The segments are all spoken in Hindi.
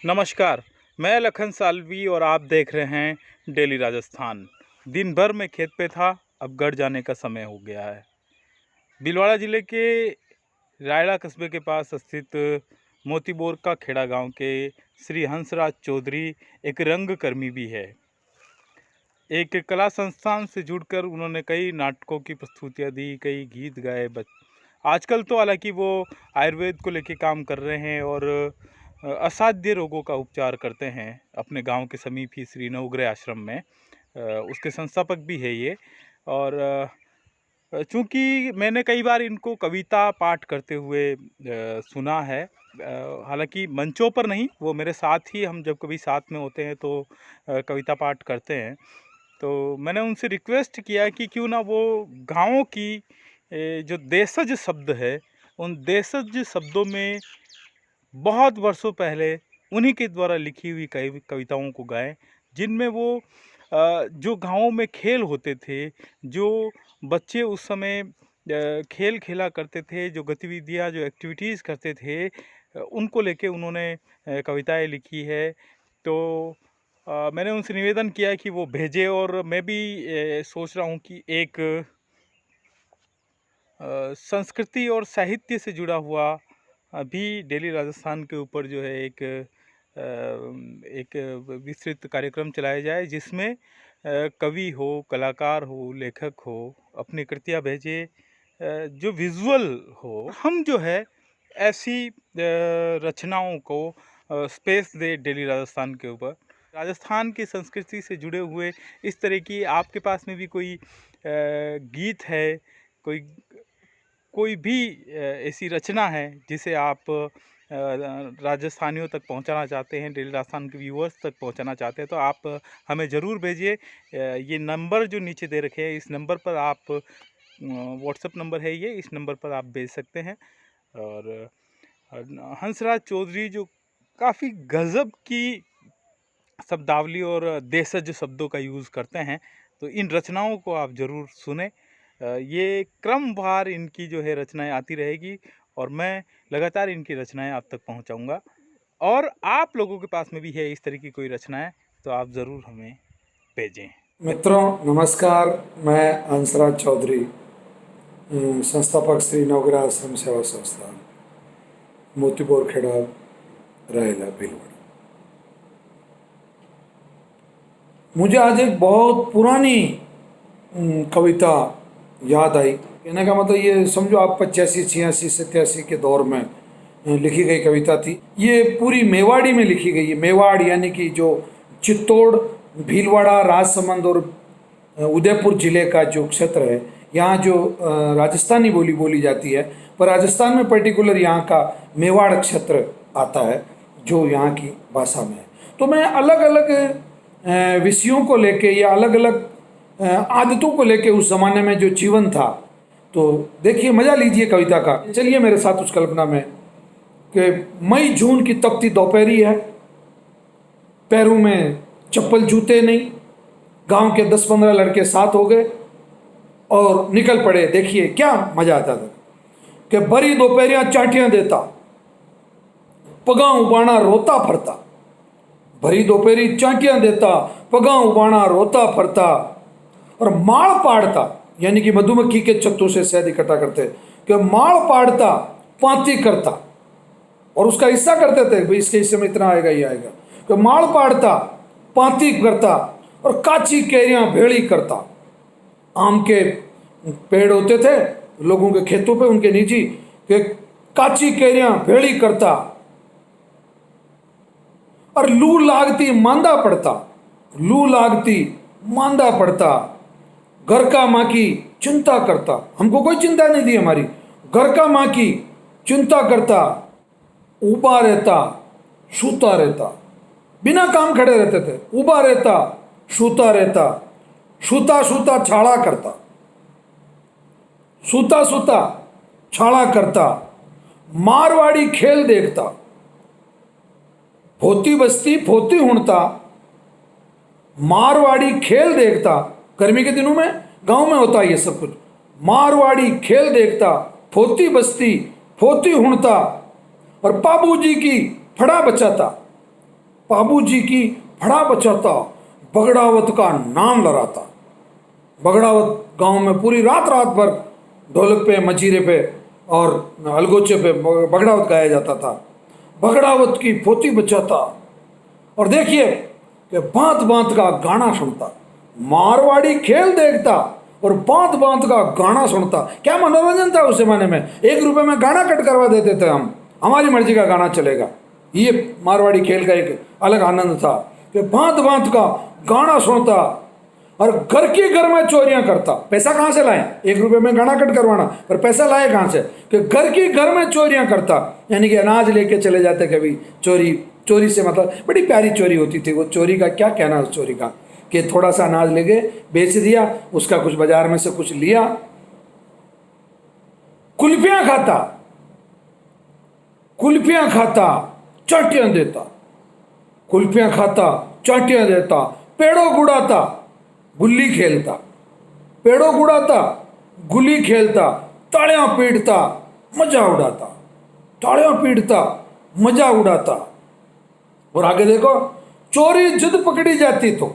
नमस्कार, मैं लखन साल्वी और आप देख रहे हैं डेली राजस्थान। दिन भर मैं खेत पे था, अब घर जाने का समय हो गया है। भीलवाड़ा ज़िले के रायड़ा कस्बे के पास स्थित मोतीबोर का खेड़ा गांव के श्री हंसराज चौधरी एक रंगकर्मी भी है। एक कला संस्थान से जुड़कर उन्होंने कई नाटकों की प्रस्तुतियां दी, कई गीत गाए। आजकल तो हालांकि वो आयुर्वेद को लेके काम कर रहे हैं और असाध्य रोगों का उपचार करते हैं अपने गांव के समीप ही श्री नवग्रह आश्रम में। उसके संस्थापक भी है ये। और चूँकि मैंने कई बार इनको कविता पाठ करते हुए सुना है, हालांकि मंचों पर नहीं, वो मेरे साथ ही, हम जब कभी साथ में होते हैं तो कविता पाठ करते हैं। तो मैंने उनसे रिक्वेस्ट किया कि क्यों ना वो गाँव की जो देशज शब्द है, उन देशज शब्दों में बहुत वर्षों पहले उन्हीं के द्वारा लिखी हुई कविताओं को गाएं, जिनमें वो जो गाँवों में खेल होते थे, जो बच्चे उस समय खेल खेला करते थे, जो गतिविधियां, जो एक्टिविटीज़ करते थे, उनको लेके उन्होंने कविताएं लिखी है। तो मैंने उनसे निवेदन किया कि वो भेजें, और मैं भी सोच रहा हूँ कि एक संस्कृति और साहित्य से जुड़ा हुआ अभी डेली राजस्थान के ऊपर जो है एक विस्तृत कार्यक्रम चलाया जाए, जिसमें कवि हो, कलाकार हो, लेखक हो, अपनी कृतियाँ भेजे, जो विजुअल हो। हम जो है ऐसी रचनाओं को स्पेस दे डेली राजस्थान के ऊपर। राजस्थान की संस्कृति से जुड़े हुए इस तरह की आपके पास में भी कोई गीत है, कोई भी ऐसी रचना है जिसे आप राजस्थानियों तक पहुंचाना चाहते हैं, डेली राजस्थान के व्यूअर्स तक पहुंचाना चाहते हैं, तो आप हमें ज़रूर भेजिए। ये नंबर जो नीचे दे रखे हैं, इस नंबर पर आप, व्हाट्सएप नंबर है ये, इस नंबर पर आप भेज सकते हैं। और हंसराज चौधरी जो काफ़ी गज़ब की शब्दावली और देशज शब्दों का यूज़ करते हैं, तो इन रचनाओं को आप ज़रूर सुने। ये क्रमवार इनकी जो है रचनाएं आती रहेगी, और मैं लगातार इनकी रचनाएं आप तक पहुंचाऊंगा। और आप लोगों के पास में भी है इस तरह की कोई रचनाएं, तो आप ज़रूर हमें भेजें। मित्रों नमस्कार, मैं हंसराज चौधरी, संस्थापक श्री नवग्रह आश्रम सेवा संस्थान, मोतीबोर खेड़ा, रायला, भीलवाड़ा। मुझे आज एक बहुत पुरानी कविता याद आई। कहने का मतलब ये समझो आप 85, 86, 87 के दौर में लिखी गई कविता थी। ये पूरी मेवाड़ी में लिखी गई है। मेवाड़ यानी कि जो चित्तौड़, भीलवाड़ा, राजसमंद और उदयपुर जिले का जो क्षेत्र है, यहाँ जो राजस्थानी बोली बोली जाती है, पर राजस्थान में पर्टिकुलर यहाँ का मेवाड़ क्षेत्र आता है जो यहाँ की भाषा में है। तो मैं अलग अलग विषयों को लेके या अलग अलग आदतों को लेके उस ज़माने में जो जीवन था, तो देखिए, मज़ा लीजिए कविता का। चलिए मेरे साथ उस कल्पना में कि मई जून की तपती दोपहरी है, पैरों में चप्पल जूते नहीं, गांव के 10-15 लड़के साथ हो गए और निकल पड़े। देखिए क्या मज़ा आता था कि बड़ी दोपहरियां चाटियां देता, पगा उबाना रोता फरता। भरी दोपहरी चाटियां देता, पगा उबाना रोता फरता, और माड़ पाड़ता, यानी कि मधुमक्खी के छत्तों से शहद इकट्ठा करते, कि माड़ पाड़ता, पांति करता, और उसका हिस्सा करते थे, भाई इसके हिस्से में इतना आएगा, ये आएगा। कि माड़ पाड़ता, पांति करता, और काची कैरियां भेड़ी करता। आम के पेड़ होते थे लोगों के खेतों पे, उनके निजी, कि काची कैरियां भेड़ी करता, और लू लागती मांदा पड़ता, लू लागती मांदा पड़ता। घर का माँ की चिंता करता, हमको कोई चिंता नहीं थी हमारी, घर का माँ की चिंता करता। उबा रहता, सूता रहता, बिना काम खड़े रहते थे। उबा रहता, सूता रहता, सूता सूता छाड़ा करता, सूता सूता छाड़ा करता। मारवाड़ी खेल देखता, फोती बस्ती फोती हुणता, मारवाड़ी खेल देखता। गर्मी के दिनों में गांव में होता है ये सब कुछ। मारवाड़ी खेल देखता, फोती बस्ती फोती हुणता, और बाबूजी की फड़ा बचाता। बाबूजी की फड़ा बचाता, बगड़ावत का नाम लहराता। बगड़ावत गांव में पूरी रात रात भर ढोलक पे, मजीरे पे और अलगोचे पे बगड़ावत गाया जाता था। बगड़ावत की पोती बचाता और देखिए कि बात बात का गाना सुनता, मारवाड़ी खेल देखता और बात बात का गाना सुनता। क्या मनोरंजन था उस जमाने में। 1 रुपये में गाना कट करवा देते थे हम, हमारी मर्जी का गाना चलेगा। ये मारवाड़ी खेल का एक अलग आनंद था कि बात बात का गाना सुनता और घर के घर में चोरियां करता। पैसा कहाँ से लाए, 1 रुपये में गाना कट करवाना, पर पैसा लाए कहाँ से कि घर के घर में चोरियां करता। यानी कि अनाज लेके चले जाते कभी, चोरी से मतलब बड़ी प्यारी चोरी होती थी वो। चोरी का क्या कहना उस चोरी का, कि थोड़ा सा अनाज लेके बेच दिया, उसका कुछ बाजार में से कुछ लिया। कुल्फियां खाता, चाटियां देता, कुल्फियां खाता, चाटियां देता, पेड़ों गुड़ाता, गुल्ली खेलता, पेड़ों गुड़ाता, गुल्ली खेलता, तालियां पीटता, मजा उड़ाता, तालियां पीटता, मजा उड़ाता। और आगे देखो, चोरी जद पकड़ी जाती तो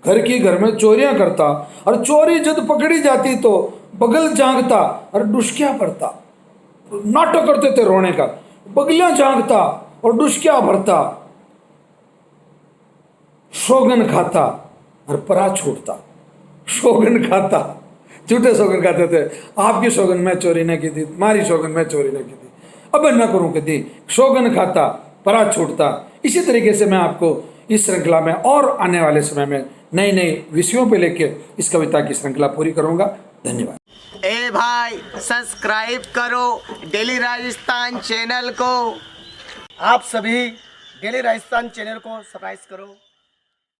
घर की घर में चोरियां करता, और चोरी जद पकड़ी जाती तो बगल झांकता और डुस्कियां भरता। नाटक करते थे रोने का, बगलियां झांकता और डुस्कियां भरता। शोगन खाता और परा छोड़ता। शोगन खाता, झूठे शोगन खाते थे। आपकी शोगन मैं चोरी न की थी, तुम्हारी शोगन मैं चोरी न की थी, अब न करूं कि थी। शोगन खाता, परा छूटता। इसी तरीके से मैं आपको इस श्रृंखला में और आने वाले समय में नए नए विषयों पे लेके इस कविता की श्रृंखला पूरी करूंगा। धन्यवाद। ए भाई सब्सक्राइब करो डेली राजस्थान चैनल को। आप सभी डेली राजस्थान चैनल को सब्सक्राइब करो।